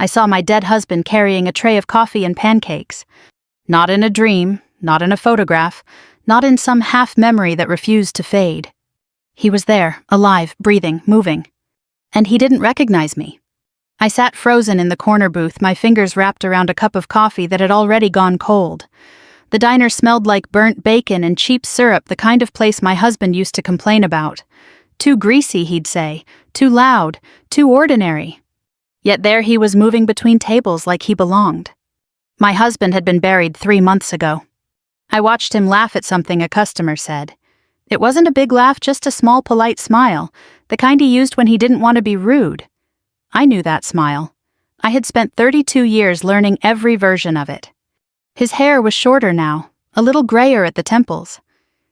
I saw my dead husband carrying a tray of coffee and pancakes. Not in a dream, not in a photograph, not in some half-memory that refused to fade. He was there, alive, breathing, moving. And he didn't recognize me. I sat frozen in the corner booth, my fingers wrapped around a cup of coffee that had already gone cold. The diner smelled like burnt bacon and cheap syrup, the kind of place my husband used to complain about. Too greasy, he'd say, too loud, too ordinary. Yet there he was, moving between tables like he belonged. My husband had been buried 3 months ago. I watched him laugh at something a customer said. It wasn't a big laugh, just a small, polite smile, the kind he used when he didn't want to be rude. I knew that smile. I had spent 32 years learning every version of it. His hair was shorter now, a little grayer at the temples.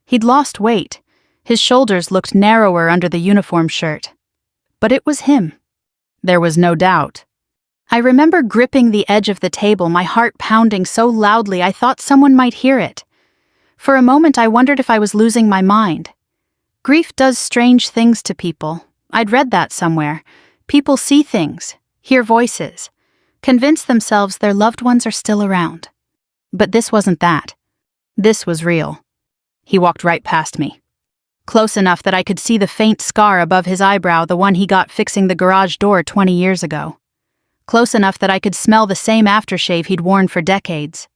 He'd lost weight. His shoulders looked narrower under the uniform shirt. But it was him. There was no doubt. I remember gripping the edge of the table, my heart pounding so loudly I thought someone might hear it. For a moment I wondered if I was losing my mind. Grief does strange things to people. I'd read that somewhere. People see things, hear voices, convince themselves their loved ones are still around. But this wasn't that. This was real. He walked right past me. Close enough that I could see the faint scar above his eyebrow, the one he got fixing the garage door 20 years ago. Close enough that I could smell the same aftershave he'd worn for decades.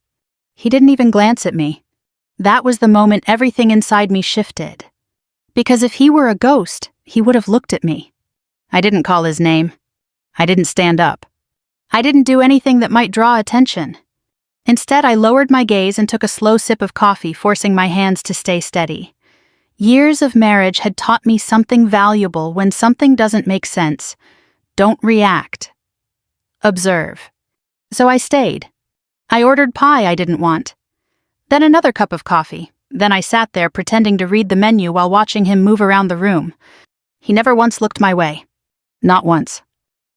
He didn't even glance at me. That was the moment everything inside me shifted. Because if he were a ghost, he would have looked at me. I didn't call his name. I didn't stand up. I didn't do anything that might draw attention. Instead, I lowered my gaze and took a slow sip of coffee, forcing my hands to stay steady. Years of marriage had taught me something valuable. When something doesn't make sense, don't react. Observe. So I stayed. I ordered pie I didn't want. Then another cup of coffee. Then I sat there pretending to read the menu while watching him move around the room. He never once looked my way. Not once.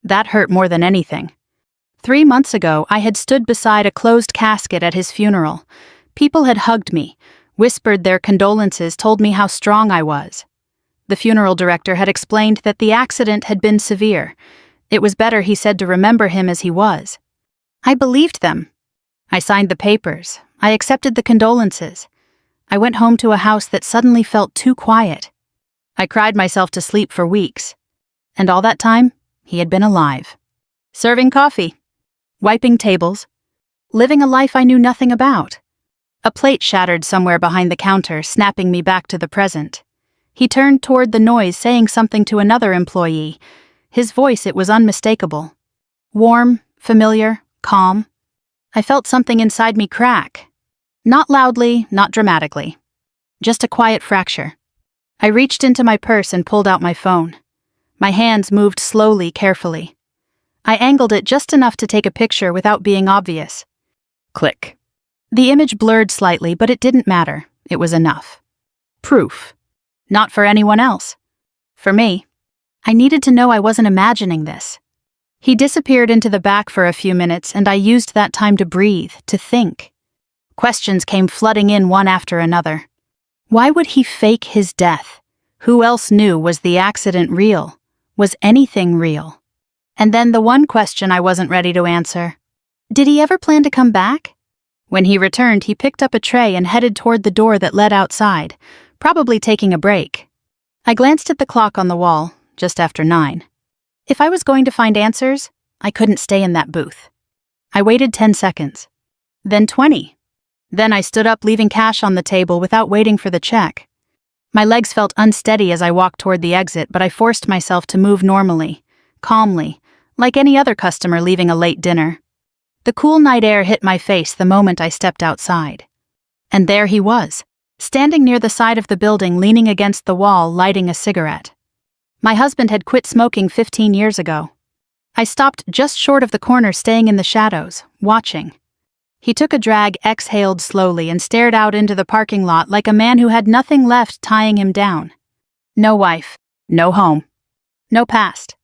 That hurt more than anything. 3 months ago, I had stood beside a closed casket at his funeral. People had hugged me, whispered their condolences, told me how strong I was. The funeral director had explained that the accident had been severe. It was better, he said, to remember him as he was. I believed them. I signed the papers. I accepted the condolences. I went home to a house that suddenly felt too quiet. I cried myself to sleep for weeks. And all that time, he had been alive. Serving coffee. Wiping tables. Living a life I knew nothing about. A plate shattered somewhere behind the counter, snapping me back to the present. He turned toward the noise, saying something to another employee. His voice, it was unmistakable. Warm, familiar, calm. I felt something inside me crack. Not loudly, not dramatically. Just a quiet fracture. I reached into my purse and pulled out my phone. My hands moved slowly, carefully. I angled it just enough to take a picture without being obvious. Click. The image blurred slightly, but it didn't matter. It was enough. Proof. Not for anyone else. For me. I needed to know I wasn't imagining this. He disappeared into the back for a few minutes, and I used that time to breathe, to think. Questions came flooding in one after another. Why would he fake his death? Who else knew? Was the accident real? Was anything real? And then the one question I wasn't ready to answer. Did he ever plan to come back? When he returned, he picked up a tray and headed toward the door that led outside, probably taking a break. I glanced at the clock on the wall, just after 9. If I was going to find answers, I couldn't stay in that booth. I waited 10 seconds. Then 20. Then I stood up, leaving cash on the table without waiting for the check. My legs felt unsteady as I walked toward the exit, but I forced myself to move normally, calmly, like any other customer leaving a late dinner. The cool night air hit my face the moment I stepped outside. And there he was, standing near the side of the building, leaning against the wall, lighting a cigarette. My husband had quit smoking 15 years ago. I stopped just short of the corner, staying in the shadows, watching. He took a drag, exhaled slowly, and stared out into the parking lot like a man who had nothing left tying him down. No wife, no home, no past.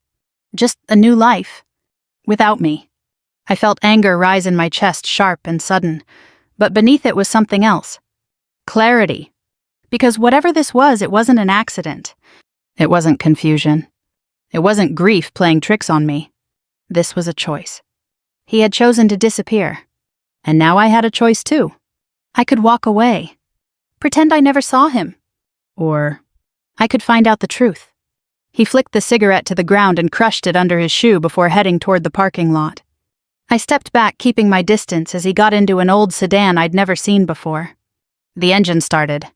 Just a new life. Without me. I felt anger rise in my chest, sharp and sudden, but beneath it was something else. Clarity. Because whatever this was, it wasn't an accident. It wasn't confusion. It wasn't grief playing tricks on me. This was a choice. He had chosen to disappear. And now I had a choice too. I could walk away. Pretend I never saw him. Or I could find out the truth. He flicked the cigarette to the ground and crushed it under his shoe before heading toward the parking lot. I stepped back, keeping my distance, as he got into an old sedan I'd never seen before. The engine started.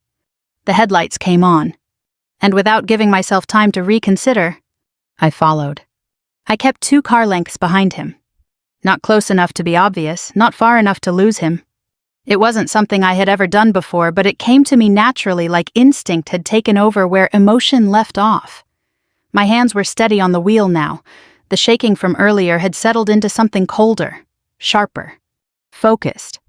The headlights came on. And without giving myself time to reconsider, I followed. I kept 2 car lengths behind him. Not close enough to be obvious, not far enough to lose him. It wasn't something I had ever done before, but it came to me naturally, like instinct had taken over where emotion left off. My hands were steady on the wheel now. The shaking from earlier had settled into something colder, sharper, focused.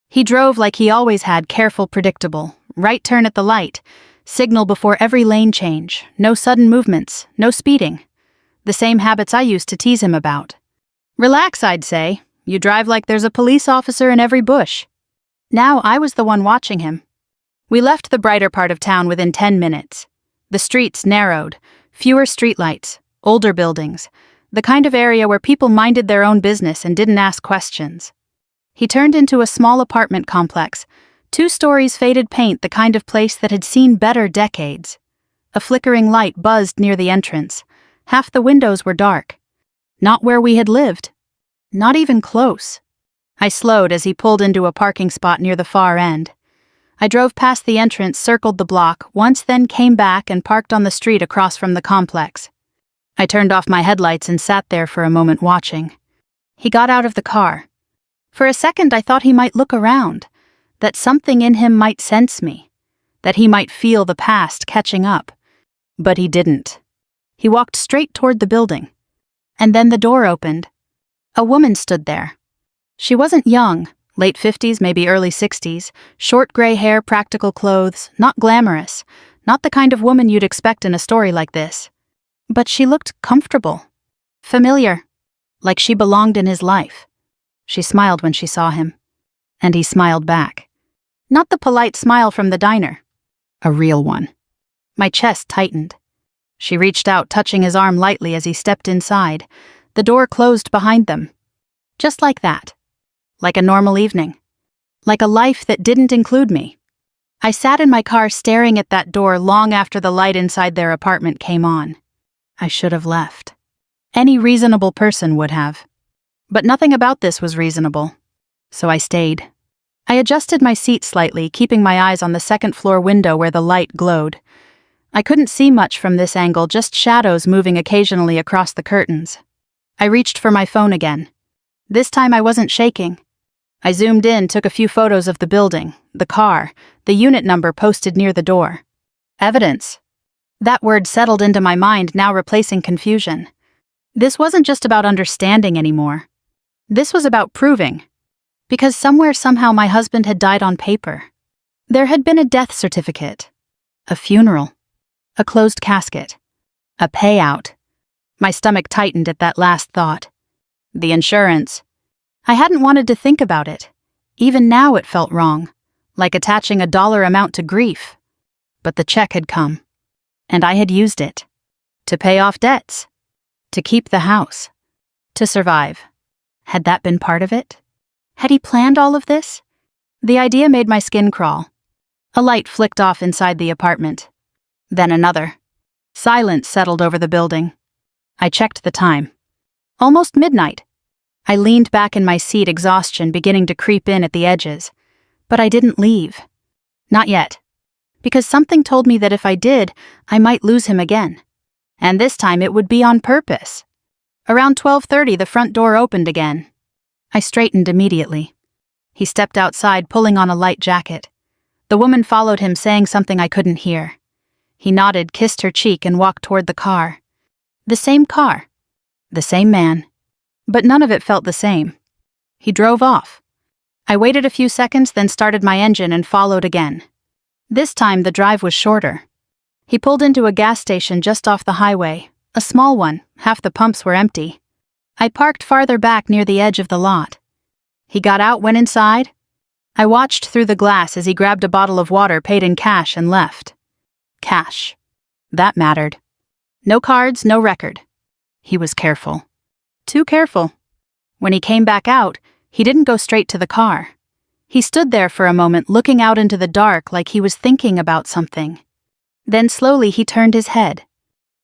He drove like he always had, careful, predictable. Right turn at the light, signal before every lane change, no sudden movements, no speeding. The same habits I used to tease him about. Relax, I'd say. You drive like there's a police officer in every bush. Now I was the one watching him. We left the brighter part of town within 10 minutes. The streets narrowed, fewer streetlights, older buildings, the kind of area where people minded their own business and didn't ask questions. He turned into a small apartment complex, 2 stories, faded paint, the kind of place that had seen better decades. A flickering light buzzed near the entrance. Half the windows were dark. Not where we had lived. Not even close. I slowed as he pulled into a parking spot near the far end. I drove past the entrance, circled the block, once, then came back and parked on the street across from the complex. I turned off my headlights and sat there for a moment watching. He got out of the car. For a second I thought he might look around, that something in him might sense me, that he might feel the past catching up. But he didn't. He walked straight toward the building. And then the door opened. A woman stood there. She wasn't young, late 50s, maybe early 60s, short gray hair, practical clothes, not glamorous, not the kind of woman you'd expect in a story like this. But she looked comfortable, familiar, like she belonged in his life. She smiled when she saw him. And he smiled back. Not the polite smile from the diner. A real one. My chest tightened. She reached out, touching his arm lightly as he stepped inside. The door closed behind them. Just like that. Like a normal evening. Like a life that didn't include me. I sat in my car staring at that door long after the light inside their apartment came on. I should have left. Any reasonable person would have. But nothing about this was reasonable. So I stayed. I adjusted my seat slightly, keeping my eyes on the second-floor window where the light glowed. I couldn't see much from this angle, just shadows moving occasionally across the curtains. I reached for my phone again. This time I wasn't shaking. I zoomed in, took a few photos of the building, the car, the unit number posted near the door. Evidence. That word settled into my mind, now replacing confusion. This wasn't just about understanding anymore. This was about proving. Because somewhere, somehow, my husband had died on paper. There had been a death certificate. A funeral. A closed casket. A payout. My stomach tightened at that last thought. The insurance. I hadn't wanted to think about it. Even now it felt wrong, like attaching a dollar amount to grief. But the check had come. And I had used it. To pay off debts. To keep the house. To survive. Had that been part of it? Had he planned all of this? The idea made my skin crawl. A light flicked off inside the apartment. Then another. Silence settled over the building. I checked the time. Almost midnight. I leaned back in my seat, exhaustion beginning to creep in at the edges. But I didn't leave. Not yet. Because something told me that if I did, I might lose him again. And this time it would be on purpose. Around 12:30, the front door opened again. I straightened immediately. He stepped outside, pulling on a light jacket. The woman followed him, saying something I couldn't hear. He nodded, kissed her cheek, and walked toward the car. The same car. The same man. But none of it felt the same. He drove off. I waited a few seconds, then started my engine and followed again. This time the drive was shorter. He pulled into a gas station just off the highway, a small one, half the pumps were empty. I parked farther back near the edge of the lot. He got out, went inside. I watched through the glass as he grabbed a bottle of water, paid in cash, and left. Cash. That mattered. No cards, no record. He was careful. Too careful. When he came back out, he didn't go straight to the car. He stood there for a moment looking out into the dark like he was thinking about something. Then slowly he turned his head.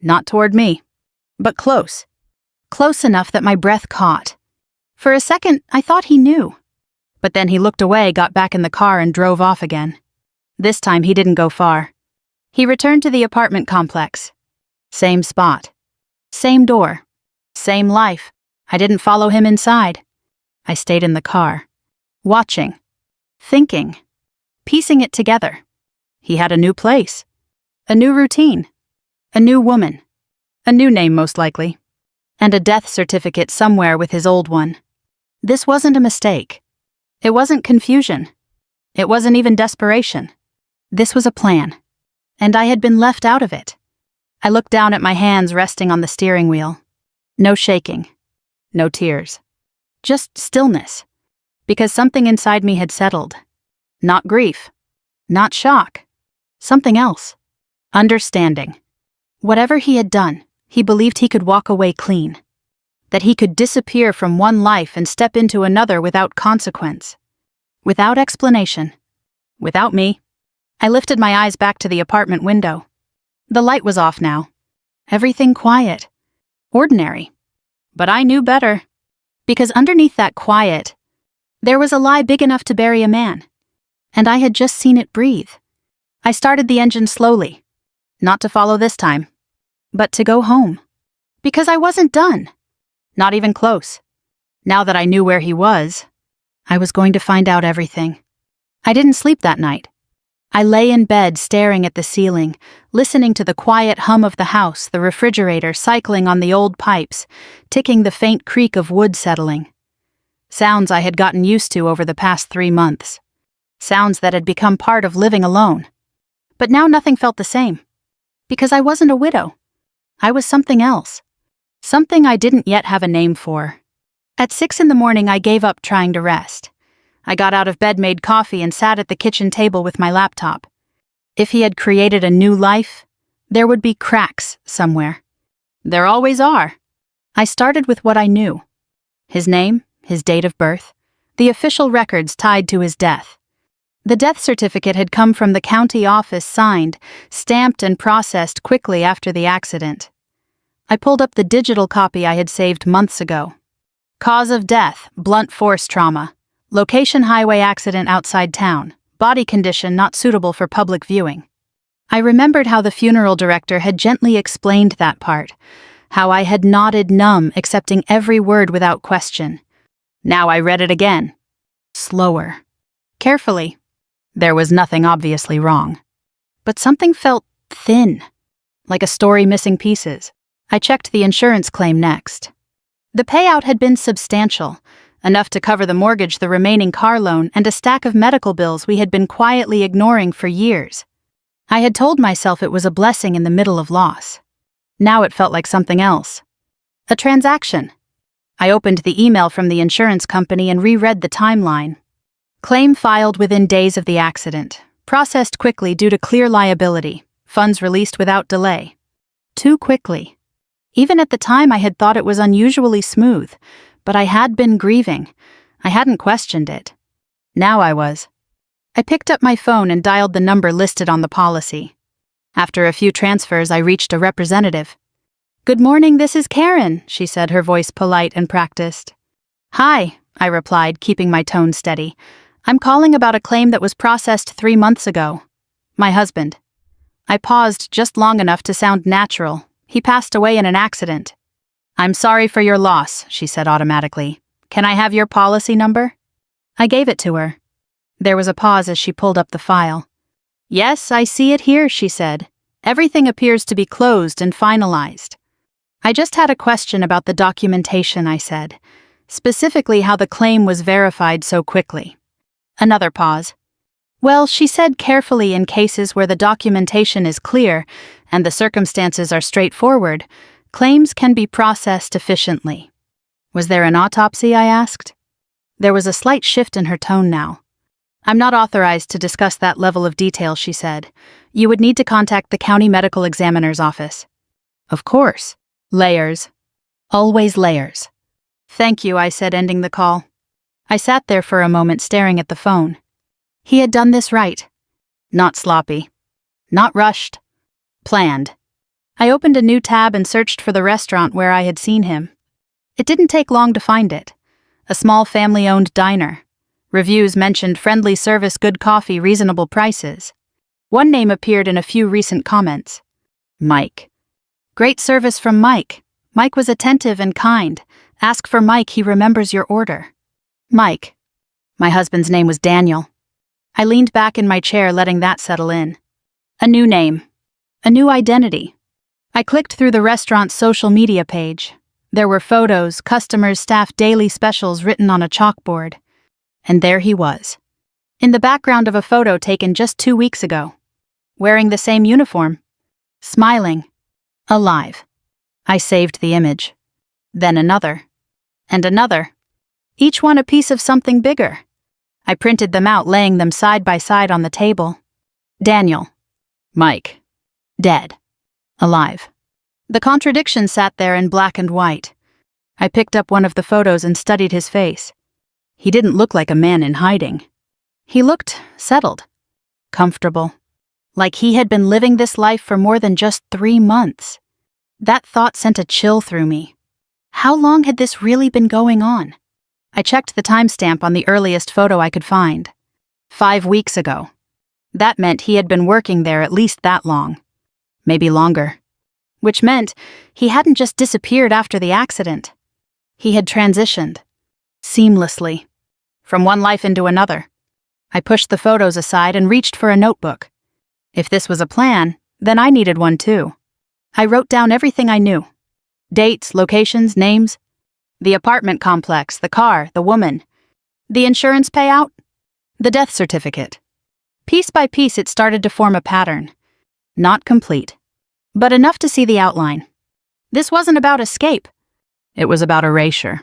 Not toward me, but close. Close enough that my breath caught. For a second, I thought he knew. But then he looked away, got back in the car, and drove off again. This time he didn't go far. He returned to the apartment complex. Same spot. Same door. Same life. I didn't follow him inside. I stayed in the car. Watching. Thinking. Piecing it together. He had a new place. A new routine. A new woman. A new name, most likely. And a death certificate somewhere with his old one. This wasn't a mistake. It wasn't confusion. It wasn't even desperation. This was a plan. And I had been left out of it. I looked down at my hands resting on the steering wheel. No shaking. No tears. Just stillness. Because something inside me had settled. Not grief. Not shock. Something else. Understanding. Whatever he had done, he believed he could walk away clean. That he could disappear from one life and step into another without consequence. Without explanation. Without me. I lifted my eyes back to the apartment window. The light was off now. Everything quiet. Ordinary. But I knew better. Because underneath that quiet, there was a lie big enough to bury a man. And I had just seen it breathe. I started the engine slowly. Not to follow this time. But to go home. Because I wasn't done. Not even close. Now that I knew where he was, I was going to find out everything. I didn't sleep that night. I lay in bed staring at the ceiling, listening to the quiet hum of the house, the refrigerator cycling on the old pipes, ticking the faint creak of wood settling. Sounds I had gotten used to over the past 3 months. Sounds that had become part of living alone. But now nothing felt the same. Because I wasn't a widow. I was something else. Something I didn't yet have a name for. At 6 in the morning, I gave up trying to rest. I got out of bed, made coffee, and sat at the kitchen table with my laptop. If he had created a new life, there would be cracks somewhere. There always are. I started with what I knew. His name, his date of birth, the official records tied to his death. The death certificate had come from the county office, signed, stamped, and processed quickly after the accident. I pulled up the digital copy I had saved months ago. Cause of death, blunt force trauma. Location, highway accident outside town. Body condition not suitable for public viewing. I remembered how the funeral director had gently explained that part, how I had nodded numb, accepting every word without question. Now I read it again. Slower. Carefully. There was nothing obviously wrong. But something felt thin, like a story missing pieces. I checked the insurance claim next. The payout had been substantial, enough to cover the mortgage, the remaining car loan, and a stack of medical bills we had been quietly ignoring for years. I had told myself it was a blessing in the middle of loss. Now it felt like something else. A transaction. I opened the email from the insurance company and reread the timeline. Claim filed within days of the accident. Processed quickly due to clear liability. Funds released without delay. Too quickly. Even at the time I had thought it was unusually smooth, but I had been grieving. I hadn't questioned it. Now I was. I picked up my phone and dialed the number listed on the policy. After a few transfers, I reached a representative. "Good morning, this is Karen," she said, her voice polite and practiced. "Hi," I replied, keeping my tone steady. "I'm calling about a claim that was processed 3 months ago. My husband." I paused just long enough to sound natural. He passed away in an accident. "I'm sorry for your loss," she said automatically. "Can I have your policy number?" I gave it to her. There was a pause as she pulled up the file. "Yes, I see it here," she said. "Everything appears to be closed and finalized." "I just had a question about the documentation," I said. "Specifically how the claim was verified so quickly." Another pause. "Well," she said carefully, "in cases where the documentation is clear and the circumstances are straightforward, claims can be processed efficiently." "Was there an autopsy?" I asked. There was a slight shift in her tone now. "I'm not authorized to discuss that level of detail," she said. "You would need to contact the county medical examiner's office." Of course. Layers. Always layers. "Thank you," I said, ending the call. I sat there for a moment staring at the phone. He had done this right. Not sloppy. Not rushed. Planned. I opened a new tab and searched for the restaurant where I had seen him. It didn't take long to find it. A small family-owned diner. Reviews mentioned friendly service, good coffee, reasonable prices. One name appeared in a few recent comments. Mike. Great service from Mike. Mike was attentive and kind. Ask for Mike, he remembers your order. Mike. My husband's name was Daniel. I leaned back in my chair, letting that settle in. A new name. A new identity. I clicked through the restaurant's social media page. There were photos, customers, staff, daily specials written on a chalkboard. And there he was. In the background of a photo taken just 2 weeks ago. Wearing the same uniform. Smiling. Alive. I saved the image. Then another. And another. Each one a piece of something bigger. I printed them out, laying them side by side on the table. Daniel. Mike. Dead. Alive. The contradiction sat there in black and white. I picked up one of the photos and studied his face. He didn't look like a man in hiding. He looked settled. Comfortable. Like he had been living this life for more than just 3 months. That thought sent a chill through me. How long had this really been going on? I checked the timestamp on the earliest photo I could find. 5 weeks ago. That meant he had been working there at least that long. Maybe longer. Which meant he hadn't just disappeared after the accident. He had transitioned. Seamlessly. From one life into another. I pushed the photos aside and reached for a notebook. If this was a plan, then I needed one too. I wrote down everything I knew. Dates, locations, names. The apartment complex, the car, the woman. The insurance payout. The death certificate. Piece by piece it started to form a pattern. Not complete. But enough to see the outline. This wasn't about escape. It was about erasure.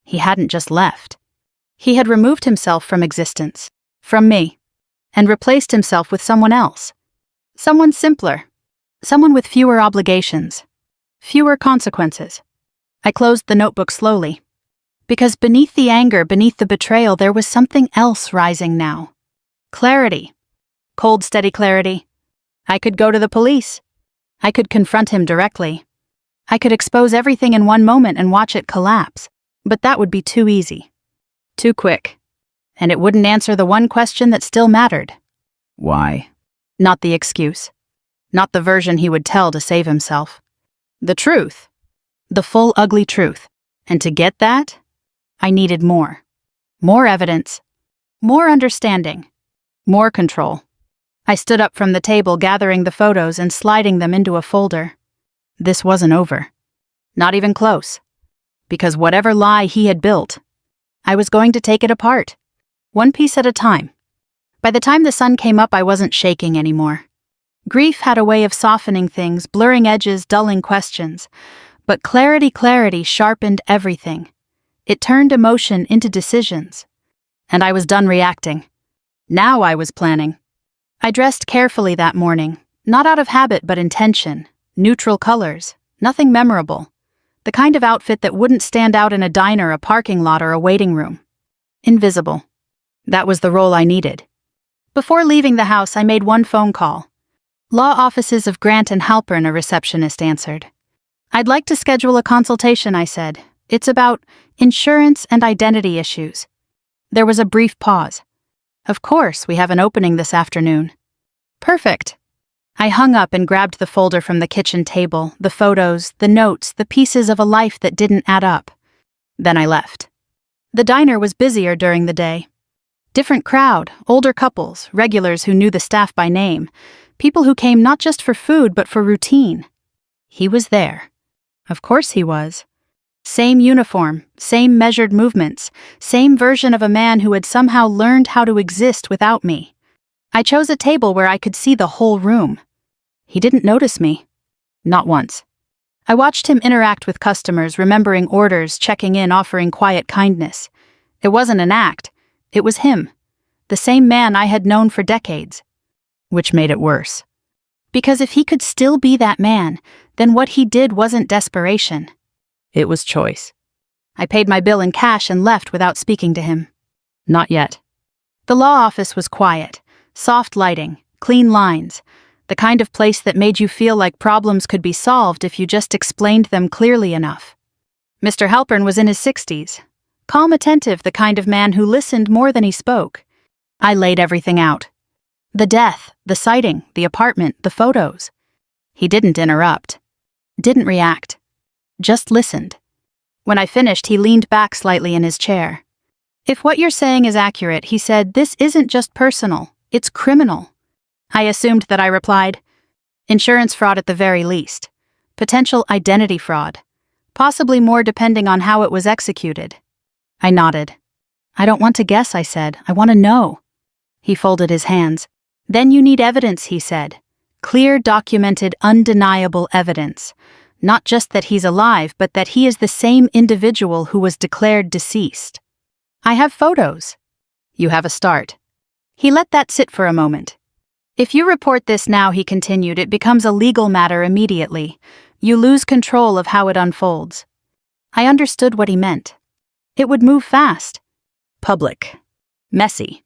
He hadn't just left. He had removed himself from existence, from me, and replaced himself with someone else. Someone simpler. Someone with fewer obligations. Fewer consequences. I closed the notebook slowly. Because beneath the anger, beneath the betrayal, there was something else rising now. Clarity. Cold, steady clarity. I could go to the police. I could confront him directly. I could expose everything in one moment and watch it collapse. But that would be too easy. Too quick. And it wouldn't answer the one question that still mattered. Why? Not the excuse. Not the version he would tell to save himself. The truth. The full, ugly truth. And to get that, I needed more. More evidence. More understanding. More control. I stood up from the table, gathering the photos and sliding them into a folder. This wasn't over. Not even close. Because whatever lie he had built, I was going to take it apart. One piece at a time. By the time the sun came up, I wasn't shaking anymore. Grief had a way of softening things, blurring edges, dulling questions. But clarity sharpened everything. It turned emotion into decisions. And I was done reacting. Now I was planning. I dressed carefully that morning, not out of habit but intention. Neutral colors, nothing memorable. The kind of outfit that wouldn't stand out in a diner, a parking lot, or a waiting room. Invisible. That was the role I needed. Before leaving the house, I made one phone call. Law offices of Grant and Halpern, a receptionist answered. I'd like to schedule a consultation, I said. It's about insurance and identity issues. There was a brief pause. Of course, we have an opening this afternoon. Perfect. I hung up and grabbed the folder from the kitchen table, the photos, the notes, the pieces of a life that didn't add up. Then I left. The diner was busier during the day. Different crowd, older couples, regulars who knew the staff by name, people who came not just for food but for routine. He was there. Of course he was. Same uniform, same measured movements, same version of a man who had somehow learned how to exist without me. I chose a table where I could see the whole room. He didn't notice me. Not once. I watched him interact with customers, remembering orders, checking in, offering quiet kindness. It wasn't an act. It was him. The same man I had known for decades. Which made it worse. Because if he could still be that man, then what he did wasn't desperation. It was choice. I paid my bill in cash and left without speaking to him. Not yet. The law office was quiet, soft lighting, clean lines, the kind of place that made you feel like problems could be solved if you just explained them clearly enough. Mr. Halpern was in his 60s, calm, attentive, the kind of man who listened more than he spoke. I laid everything out. The death, the sighting, the apartment, the photos. He didn't interrupt. Didn't react. Just listened. When I finished, he leaned back slightly in his chair. If what you're saying is accurate, he said, this isn't just personal, it's criminal. I assumed that I replied, insurance fraud at the very least. Potential identity fraud. Possibly more depending on how it was executed. I nodded. I don't want to guess, I said. I want to know. He folded his hands. Then you need evidence, he said. Clear, documented, undeniable evidence. Not just that he's alive, but that he is the same individual who was declared deceased. I have photos. You have a start. He let that sit for a moment. If you report this now, he continued, it becomes a legal matter immediately. You lose control of how it unfolds. I understood what he meant. It would move fast. Public. Messy.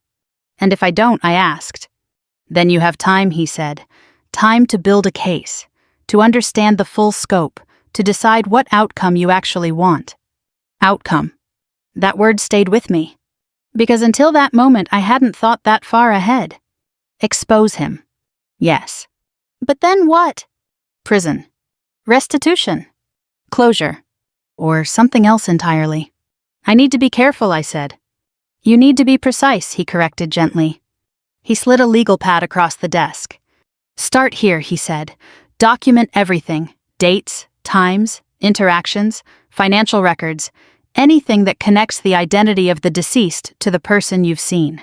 And if I don't, I asked. Then you have time, he said. Time to build a case. To understand the full scope. To decide what outcome you actually want. Outcome. That word stayed with me. Because until that moment, I hadn't thought that far ahead. Expose him. Yes. But then what? Prison. Restitution. Closure. Or something else entirely. I need to be careful, I said. You need to be precise, he corrected gently. He slid a legal pad across the desk. Start here, he said. Document everything. Dates, times, interactions, financial records, anything that connects the identity of the deceased to the person you've seen.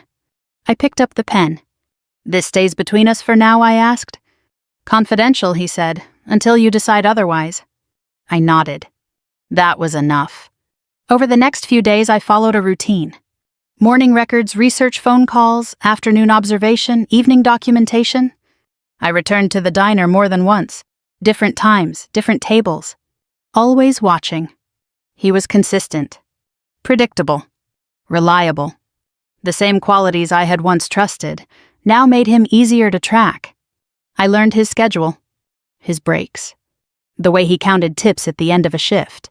I picked up the pen. This stays between us for now, I asked. Confidential, he said, until you decide otherwise. I nodded. That was enough. Over the next few days, I followed a routine. Morning records, research phone calls, afternoon observation, evening documentation. I returned to the diner more than once. Different times, different tables. Always watching. He was consistent. Predictable. Reliable. The same qualities I had once trusted now made him easier to track. I learned his schedule. His breaks. The way he counted tips at the end of a shift.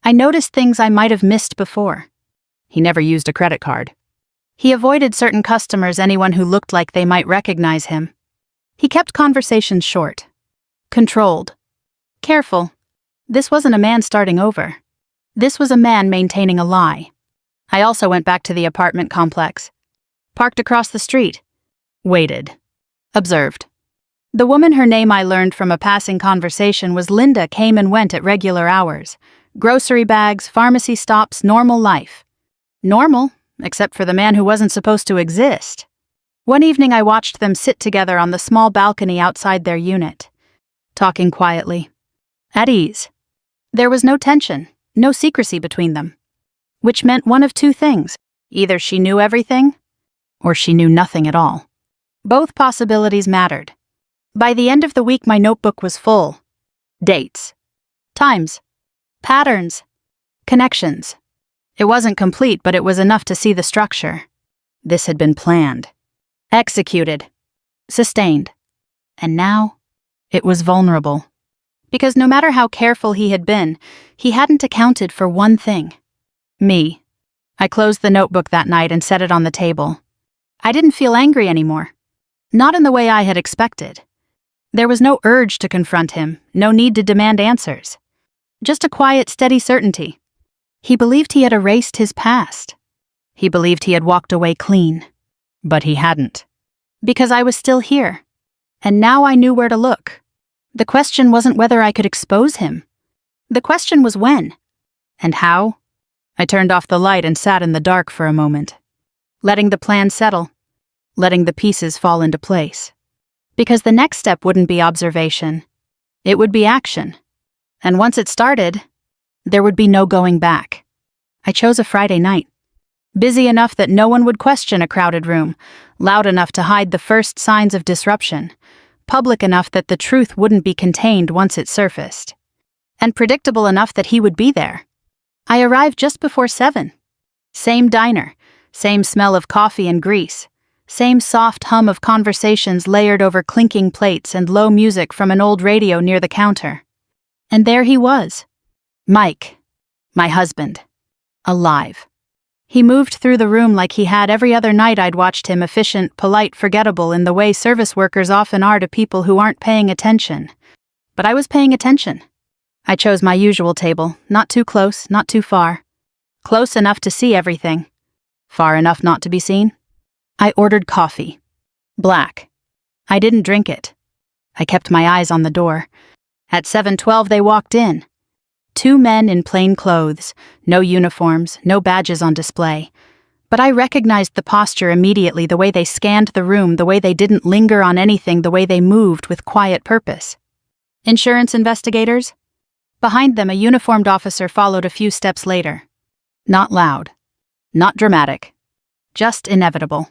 I noticed things I might have missed before. He never used a credit card. He avoided certain customers, anyone who looked like they might recognize him. He kept conversations short. Controlled. Careful. This wasn't a man starting over. This was a man maintaining a lie. I also went back to the apartment complex. Parked across the street. Waited. Observed. The woman, her name I learned from a passing conversation, was Linda, came and went at regular hours. Grocery bags, pharmacy stops, normal life. Normal, except for the man who wasn't supposed to exist. One evening I watched them sit together on the small balcony outside their unit. Talking quietly. At ease. There was no tension, no secrecy between them. Which meant one of two things. Either she knew everything, or she knew nothing at all. Both possibilities mattered. By the end of the week, my notebook was full. Dates. Times. Patterns. Connections. It wasn't complete, but it was enough to see the structure. This had been planned. Executed. Sustained. And now, it was vulnerable. Because no matter how careful he had been, he hadn't accounted for one thing. Me. I closed the notebook that night and set it on the table. I didn't feel angry anymore. Not in the way I had expected. There was no urge to confront him, no need to demand answers. Just a quiet, steady certainty. He believed he had erased his past. He believed he had walked away clean. But he hadn't. Because I was still here. And now I knew where to look. The question wasn't whether I could expose him. The question was when. And how? I turned off the light and sat in the dark for a moment. Letting the plan settle. Letting the pieces fall into place. Because the next step wouldn't be observation. It would be action. And once it started, there would be no going back. I chose a Friday night. Busy enough that no one would question a crowded room, loud enough to hide the first signs of disruption, public enough that the truth wouldn't be contained once it surfaced, and predictable enough that he would be there. I arrived just before 7. Same diner, same smell of coffee and grease, same soft hum of conversations layered over clinking plates and low music from an old radio near the counter. And there he was. Mike, my husband, alive. He moved through the room like he had every other night I'd watched him, efficient, polite, forgettable in the way service workers often are to people who aren't paying attention. But I was paying attention. I chose my usual table, not too close, not too far. Close enough to see everything. Far enough not to be seen. I ordered coffee. Black. I didn't drink it. I kept my eyes on the door. At 7:12 they walked in. 2 men in plain clothes, no uniforms, no badges on display. But I recognized the posture immediately, the way they scanned the room, the way they didn't linger on anything, the way they moved with quiet purpose. Insurance investigators? Behind them, a uniformed officer followed a few steps later. Not loud. Not dramatic. Just inevitable.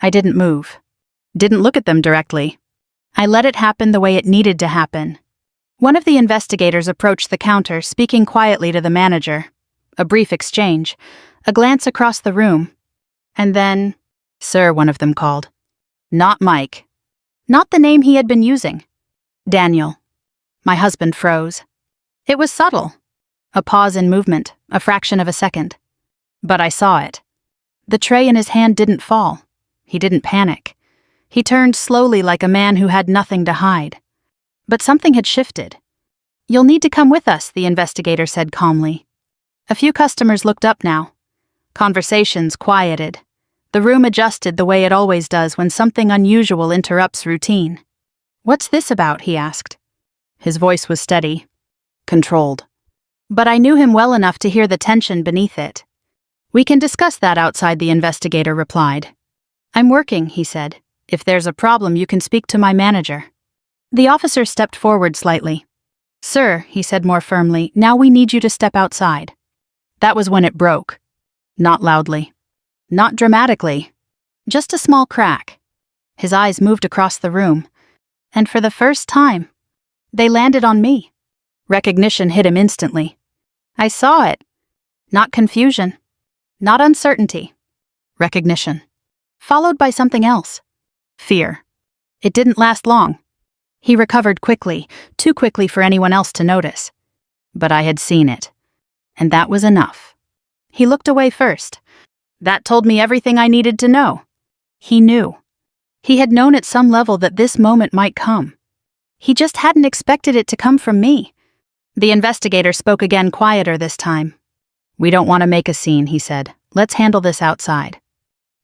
I didn't move. Didn't look at them directly. I let it happen the way it needed to happen. One of the investigators approached the counter, speaking quietly to the manager. A brief exchange, a glance across the room. And then, "Sir," one of them called. Not Mike. Not the name he had been using. Daniel. My husband froze. It was subtle. A pause in movement, a fraction of a second. But I saw it. The tray in his hand didn't fall. He didn't panic. He turned slowly like a man who had nothing to hide. But something had shifted. "You'll need to come with us," the investigator said calmly. A few customers looked up now. Conversations quieted. The room adjusted the way it always does when something unusual interrupts routine. "What's this about?" he asked. His voice was steady, controlled. But I knew him well enough to hear the tension beneath it. "We can discuss that outside," the investigator replied. "I'm working," he said. "If there's a problem, you can speak to my manager." The officer stepped forward slightly. "Sir," he said more firmly, "now we need you to step outside." That was when it broke. Not loudly. Not dramatically. Just a small crack. His eyes moved across the room. And for the first time, they landed on me. Recognition hit him instantly. I saw it. Not confusion. Not uncertainty. Recognition. Followed by something else. Fear. It didn't last long. He recovered quickly, too quickly for anyone else to notice. But I had seen it. And that was enough. He looked away first. That told me everything I needed to know. He knew. He had known at some level that this moment might come. He just hadn't expected it to come from me. The investigator spoke again, quieter this time. "We don't want to make a scene," he said. "Let's handle this outside."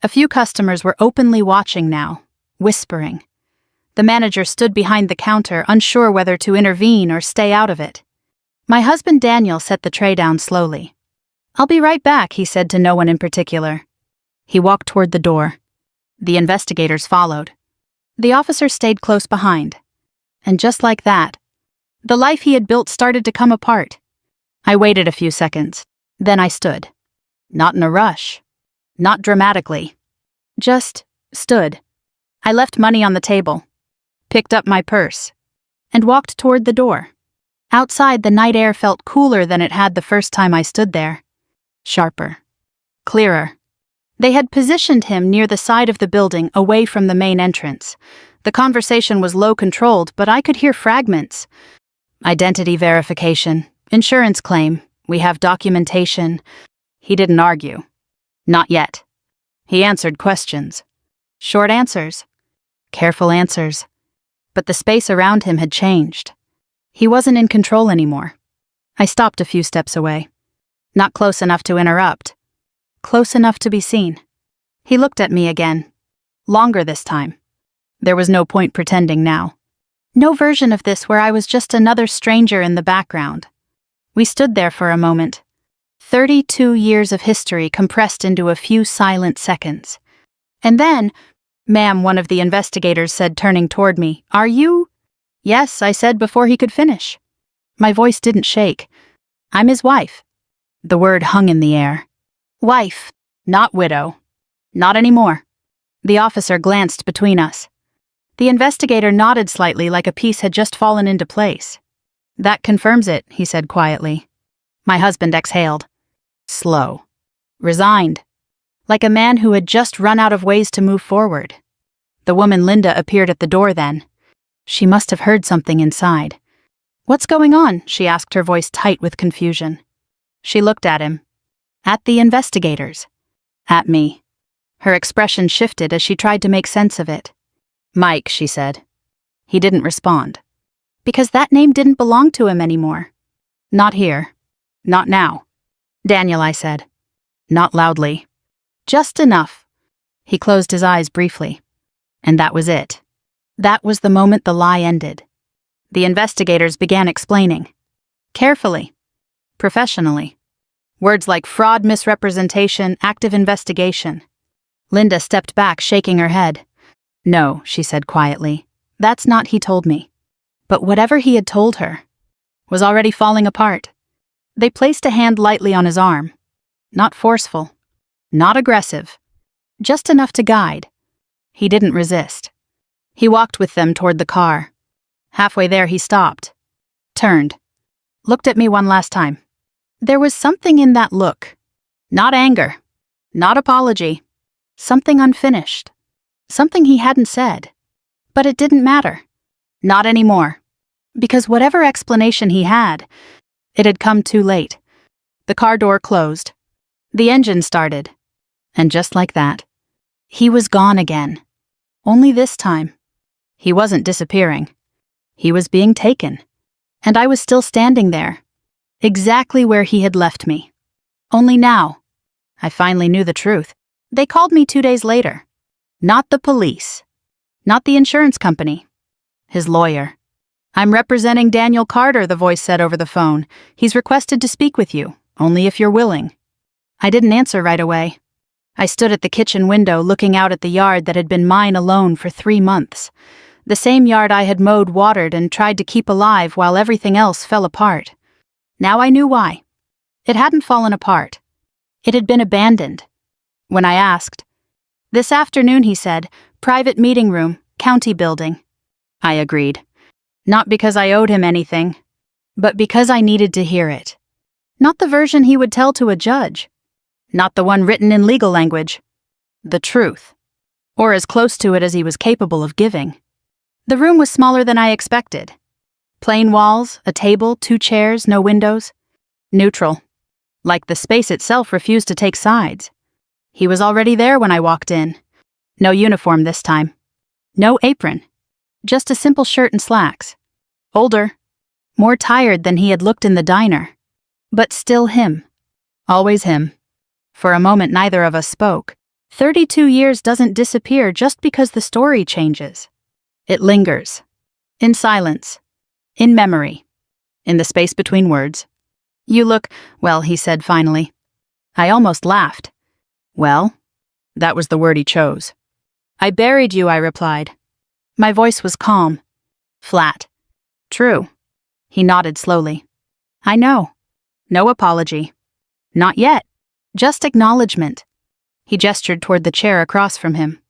A few customers were openly watching now, whispering. The manager stood behind the counter, unsure whether to intervene or stay out of it. My husband Daniel set the tray down slowly. "I'll be right back," he said to no one in particular. He walked toward the door. The investigators followed. The officer stayed close behind. And just like that, the life he had built started to come apart. I waited a few seconds. Then I stood. Not in a rush. Not dramatically. Just stood. I left money on the table, picked up my purse, and walked toward the door. Outside, the night air felt cooler than it had the first time I stood there. Sharper. Clearer. They had positioned him near the side of the building, away from the main entrance. The conversation was low-controlled, but I could hear fragments. Identity verification. Insurance claim. We have documentation. He didn't argue. Not yet. He answered questions. Short answers. Careful answers. But the space around him had changed. He wasn't in control anymore. I stopped a few steps away. Not close enough to interrupt. Close enough to be seen. He looked at me again. Longer this time. There was no point pretending now. No version of this where I was just another stranger in the background. We stood there for a moment. 32 years of history compressed into a few silent seconds. And then, "Ma'am," one of the investigators said, turning toward me, "Are you?" "Yes," I said before he could finish. My voice didn't shake. "I'm his wife." The word hung in the air. Wife, not widow. Not anymore. The officer glanced between us. The investigator nodded slightly, like a piece had just fallen into place. "That confirms it," he said quietly. My husband exhaled. Slow. Resigned. Like a man who had just run out of ways to move forward. The woman Linda appeared at the door then. She must have heard something inside. "What's going on?" she asked, her voice tight with confusion. She looked at him. At the investigators. At me. Her expression shifted as she tried to make sense of it. "Mike," she said. He didn't respond. Because that name didn't belong to him anymore. "Not here. Not now." "Daniel," I said. Not loudly. Just enough. He closed his eyes briefly. And that was it. That was the moment the lie ended. The investigators began explaining. Carefully. Professionally. Words like fraud, misrepresentation, active investigation. Linda stepped back, shaking her head. "No," she said quietly. "That's not he told me." But whatever he had told her was already falling apart. They placed a hand lightly on his arm. Not forceful. Not aggressive. Just enough to guide. He didn't resist. He walked with them toward the car. Halfway there he stopped. Turned. Looked at me one last time. There was something in that look. Not anger. Not apology. Something unfinished. Something he hadn't said. But it didn't matter. Not anymore. Because whatever explanation he had, it had come too late. The car door closed. The engine started. And just like that, he was gone again. Only this time, he wasn't disappearing. He was being taken. And I was still standing there, exactly where he had left me. Only now, I finally knew the truth. They called me 2 days later. Not the police. Not the insurance company. His lawyer. "I'm representing Daniel Carter," the voice said over the phone. "He's requested to speak with you, only if you're willing." I didn't answer right away. I stood at the kitchen window looking out at the yard that had been mine alone for 3 months. The same yard I had mowed, watered, and tried to keep alive while everything else fell apart. Now I knew why. It hadn't fallen apart. It had been abandoned. When I asked, "This afternoon," he said, "private meeting room, county building." I agreed. Not because I owed him anything, but because I needed to hear it. Not the version he would tell to a judge. Not the one written in legal language. The truth. Or as close to it as he was capable of giving. The room was smaller than I expected. Plain walls, a table, 2 chairs, no windows. Neutral. Like the space itself refused to take sides. He was already there when I walked in. No uniform this time. No apron. Just a simple shirt and slacks. Older. More tired than he had looked in the diner. But still him. Always him. For a moment neither of us spoke. 32 years doesn't disappear just because the story changes. It lingers. In silence. In memory. In the space between words. "You look, well," he said finally. I almost laughed. Well? That was the word he chose. "I buried you," I replied. My voice was calm. Flat. "True." He nodded slowly. "I know. No apology. Not yet. Just acknowledgement." He gestured toward the chair across from him.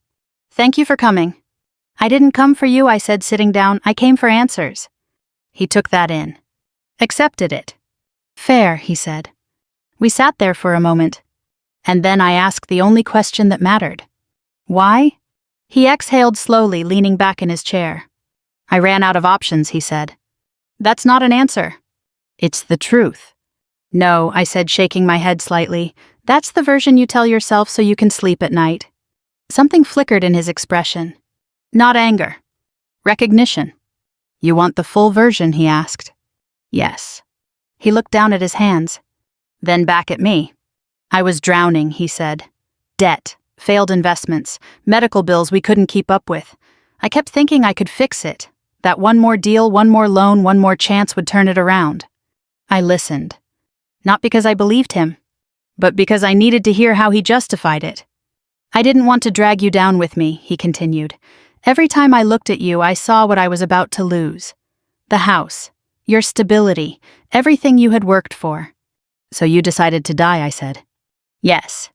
"Thank you for coming." "I didn't come for you," I said, sitting down. "I came for answers." He took that in. Accepted it. "Fair," he said. We sat there for a moment. And then I asked the only question that mattered. "Why?" He exhaled slowly, leaning back in his chair. "I ran out of options," he said. "That's not an answer. It's the truth." "No," I said, shaking my head slightly. "That's the version you tell yourself so you can sleep at night." Something flickered in his expression. Not anger. Recognition. "You want the full version?" he asked. "Yes." He looked down at his hands. Then back at me. "I was drowning," he said. "Debt, failed investments, medical bills we couldn't keep up with. I kept thinking I could fix it. That one more deal, one more loan, one more chance would turn it around." I listened. Not because I believed him, but because I needed to hear how he justified it. "I didn't want to drag you down with me," he continued. "Every time I looked at you, I saw what I was about to lose. The house, your stability, everything you had worked for. So you decided to die," I said. "Yes."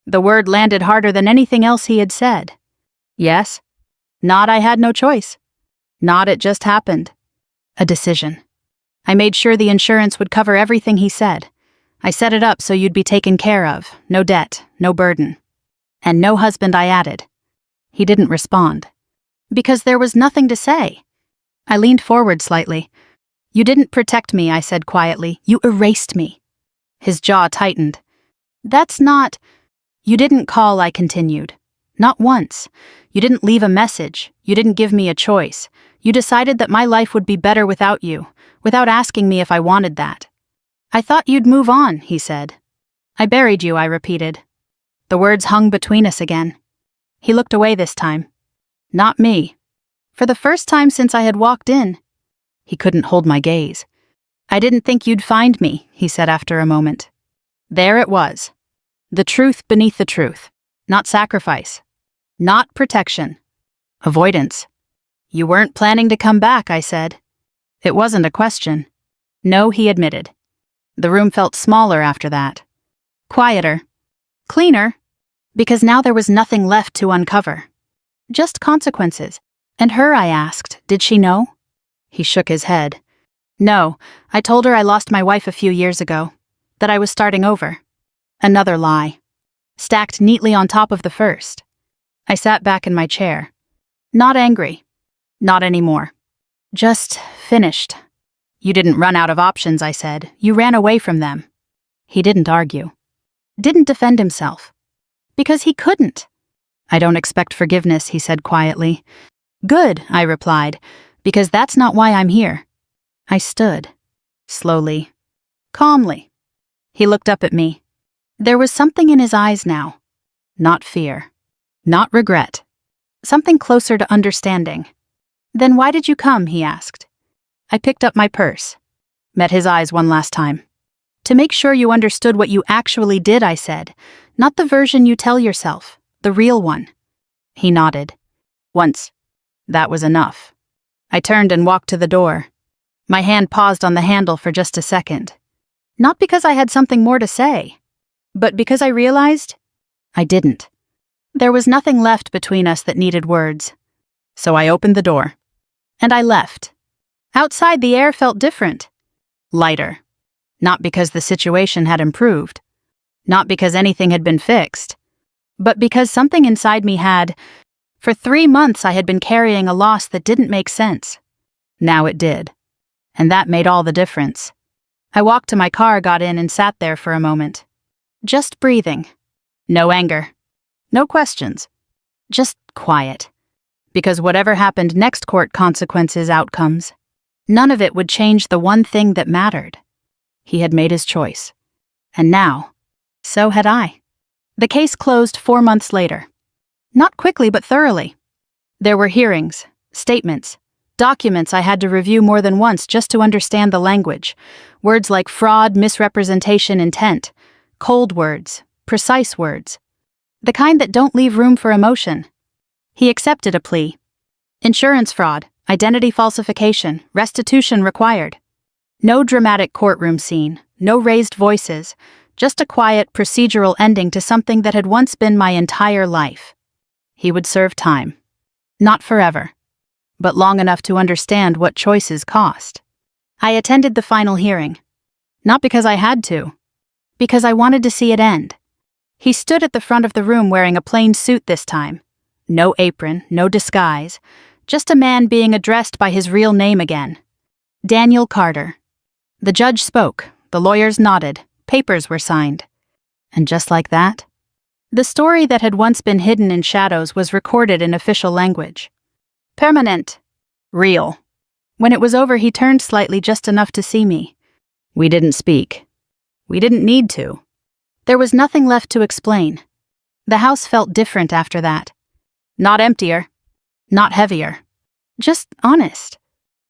The word landed harder than anything else he had said. "Yes." Not I had no choice. Not it just happened. A decision. I made sure the insurance would cover everything he said. I set it up so you'd be taken care of. No debt, no burden. And no husband, I added. He didn't respond. Because there was nothing to say. I leaned forward slightly. You didn't protect me, I said quietly. You erased me. His jaw tightened. That's not... You didn't call, I continued. Not once. You didn't leave a message. You didn't give me a choice. You decided that my life would be better without you, without asking me if I wanted that. I thought you'd move on, he said. I buried you, I repeated. The words hung between us again. He looked away this time. Not me. For the first time since I had walked in. He couldn't hold my gaze. I didn't think you'd find me, he said after a moment. There it was. The truth beneath the truth. Not sacrifice. Not protection. Avoidance. You weren't planning to come back, I said. It wasn't a question. No, he admitted. The room felt smaller after that. Quieter. Cleaner. Because now there was nothing left to uncover. Just consequences. And her, I asked, did she know? He shook his head. No, I told her I lost my wife a few years ago. That I was starting over. Another lie. Stacked neatly on top of the first. I sat back in my chair. Not angry. Not anymore. Just finished. You didn't run out of options, I said. You ran away from them. He didn't argue. Didn't defend himself. Because he couldn't. I don't expect forgiveness, he said quietly. Good, I replied, because that's not why I'm here. I stood. Slowly. Calmly. He looked up at me. There was something in his eyes now. Not fear. Not regret. Something closer to understanding. Then why did you come, he asked. I picked up my purse. Met his eyes one last time. To make sure you understood what you actually did, I said. Not the version you tell yourself. The real one. He nodded. Once. That was enough. I turned and walked to the door. My hand paused on the handle for just a second. Not because I had something more to say, but because I realized I didn't. There was nothing left between us that needed words. So I opened the door. And I left. Outside, the air felt different. Lighter. Not because the situation had improved. Not because anything had been fixed. But because something inside me had... For 3 months I had been carrying a loss that didn't make sense. Now it did. And that made all the difference. I walked to my car, got in, and sat there for a moment. Just breathing. No anger. No questions. Just quiet. Because whatever happened next, court consequences, outcomes, none of it would change the one thing that mattered. He had made his choice. And now, so had I. The case closed 4 months later. Not quickly, but thoroughly. There were hearings, statements, documents I had to review more than once just to understand the language. Words like fraud, misrepresentation, intent. Cold words, precise words. The kind that don't leave room for emotion. He accepted a plea. Insurance fraud, identity falsification, restitution required. No dramatic courtroom scene, no raised voices, just a quiet, procedural ending to something that had once been my entire life. He would serve time. Not forever, but long enough to understand what choices cost. I attended the final hearing. Not because I had to, because I wanted to see it end. He stood at the front of the room wearing a plain suit this time. No apron, no disguise, just a man being addressed by his real name again. Daniel Carter. The judge spoke, the lawyers nodded, papers were signed. And just like that, the story that had once been hidden in shadows was recorded in official language. Permanent. Real. When it was over, he turned slightly, just enough to see me. We didn't speak. We didn't need to. There was nothing left to explain. The house felt different after that. Not emptier. Not heavier. Just honest.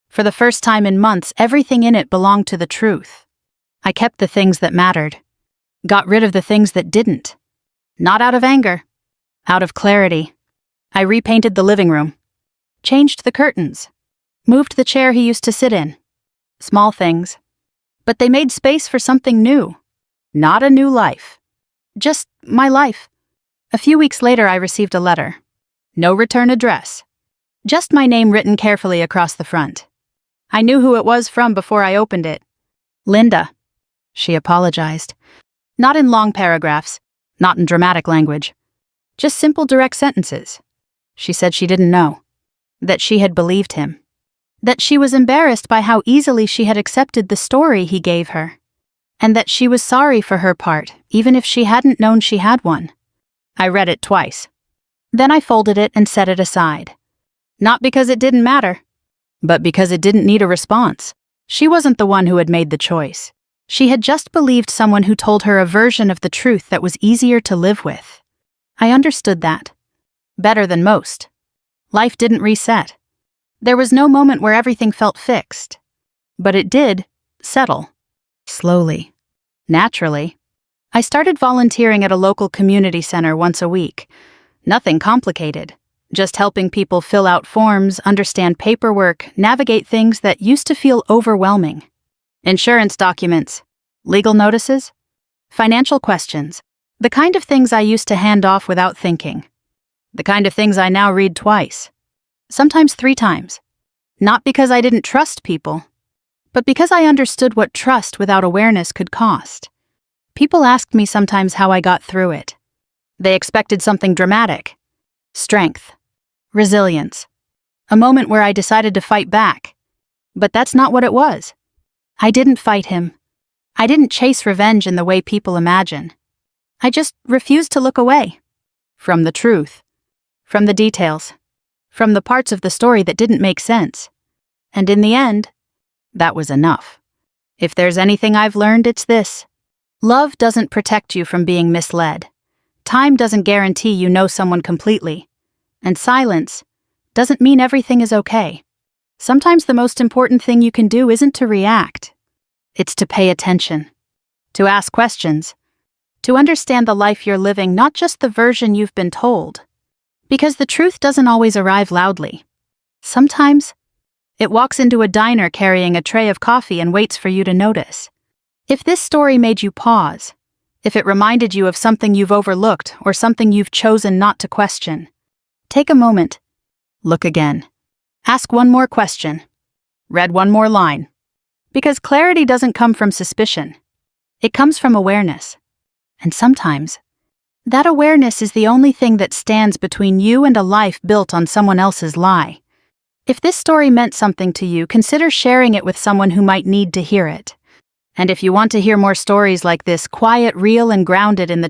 For the first time in months, everything in it belonged to the truth. I kept the things that mattered. Got rid of the things that didn't. Not out of anger. Out of clarity. I repainted the living room. Changed the curtains. Moved the chair he used to sit in. Small things. But they made space for something new. Not a new life. Just my life. A few weeks later, I received a letter. No return address. Just my name written carefully across the front. I knew who it was from before I opened it. Linda. She apologized. Not in long paragraphs, not in dramatic language. Just simple direct sentences. She said she didn't know. That she had believed him. That she was embarrassed by how easily she had accepted the story he gave her. And that she was sorry for her part, even if she hadn't known she had one. I read it twice. Then I folded it and set it aside. Not because it didn't matter, but because it didn't need a response. She wasn't the one who had made the choice. She had just believed someone who told her a version of the truth that was easier to live with. I understood that. Better than most. Life didn't reset. There was no moment where everything felt fixed. But it did settle. Slowly. Naturally. I started volunteering at a local community center once a week. Nothing complicated. Just helping people fill out forms, understand paperwork, navigate things that used to feel overwhelming. Insurance documents, legal notices, financial questions, the kind of things I used to hand off without thinking. The kind of things I now read twice, sometimes 3 times. Not because I didn't trust people, but because I understood what trust without awareness could cost. People asked me sometimes how I got through it. They expected something dramatic. Strength. Resilience. A moment where I decided to fight back. But that's not what it was. I didn't fight him. I didn't chase revenge in the way people imagine. I just refused to look away. From the truth. From the details. From the parts of the story that didn't make sense. And in the end, that was enough. If there's anything I've learned, it's this. Love doesn't protect you from being misled. Time doesn't guarantee you know someone completely. And silence doesn't mean everything is okay. Sometimes the most important thing you can do isn't to react. It's to pay attention. To ask questions. To understand the life you're living, not just the version you've been told. Because the truth doesn't always arrive loudly. Sometimes, it walks into a diner carrying a tray of coffee and waits for you to notice. If this story made you pause, if it reminded you of something you've overlooked or something you've chosen not to question, take a moment. Look again. Ask one more question. Read one more line. Because clarity doesn't come from suspicion. It comes from awareness. And sometimes, that awareness is the only thing that stands between you and a life built on someone else's lie. If this story meant something to you, consider sharing it with someone who might need to hear it. And if you want to hear more stories like this, quiet, real, and grounded in the